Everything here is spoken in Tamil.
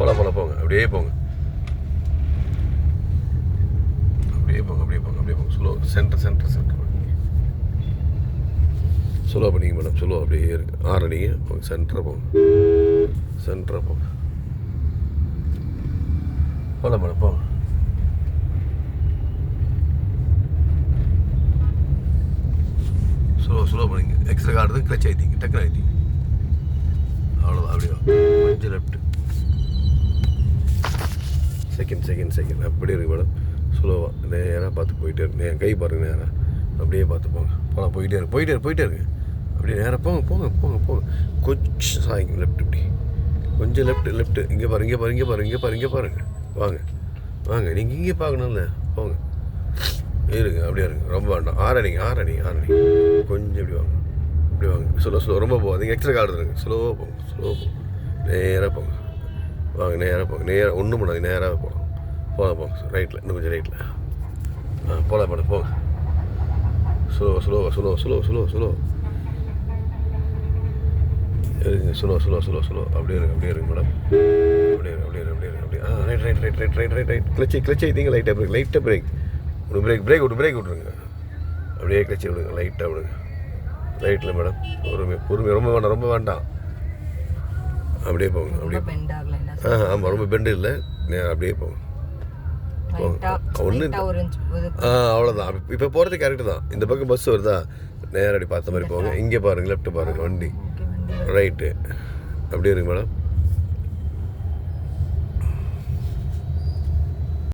போங்க அப்படியே போங்க அப்படியே போங்க ஸ்லோ சென்டர் ஸ்லோ பண்ணிங்க மேடம் ஸ்லோ அப்படியே இருக்கு ஆரணிங்க போங்க சென்டராக போங்க போகலாம் மேடம் போங்க ஸ்லோ பண்ணிங்க எக்ஸ்ட்ரா கார்டு கிளச் ஆகிட்டீங்க டக்குனு ஆகிட்டீங்க அவ்வளோதான் அப்படியே கொஞ்சம் லெஃப்ட் செகண்ட் அப்படி இருக்கு மேடம் ஸ்லோவாக நேராக பார்த்து போயிட்டே இருக்கு கை பாருங்க நேராக அப்படியே பார்த்து போகலாம் போயிட்டே இருக்கு அப்படியே நேராக போங்க கொஞ்சம் சாய்ங்க லெஃப்ட் இப்படி கொஞ்சம் லெஃப்ட் இங்கே பாருங்க வாங்க நீங்கள் இங்கே பார்க்கணும்ல போங்க இருங்க அப்படியே இருங்க ரொம்ப வேண்டாம் ஆரணி கொஞ்சம் இப்படி வாங்க ஸ்லோ ரொம்ப போகாதீங்க எக்ஸ்ட்ரா கார்டு இருங்க ஸ்லோவாக போங்க நேராக போங்க நேராக ஒன்றும் பண்ணாங்க நேராக போங்க ரைட்டில் இன்னும் கொஞ்சம் ரைட்டில் போகலாம் மேடம் போங்க ஸ்லோ இருங்க ஸ்லோ அப்படியே இருங்க மேடம் அப்படியே ரைட் கிளச் ஆகிட்டீங்க லைட்டாக பிரேக் பிரேக் விட்ருங்க அப்படியே கிளச்சி விடுங்க லைட்டாக விடுங்க ரைட்டில் மேடம் பொறுமை ரொம்ப வேண்டாம் அப்படியே போங்க ஆமாம் ரொம்ப பெண்டு இல்லை அப்படியே போங்க ஒன்று அவ்வளோதான் இப்போ போகிறது கரெக்டு தான் இந்த பக்கம் பஸ் வருதா நேராக அப்படி பார்த்த மாதிரி போங்க இங்கே பாருங்கள் லெஃப்ட் பாருங்கள் வண்டி ரைட்டு அப்படியே இருங்க மேடம்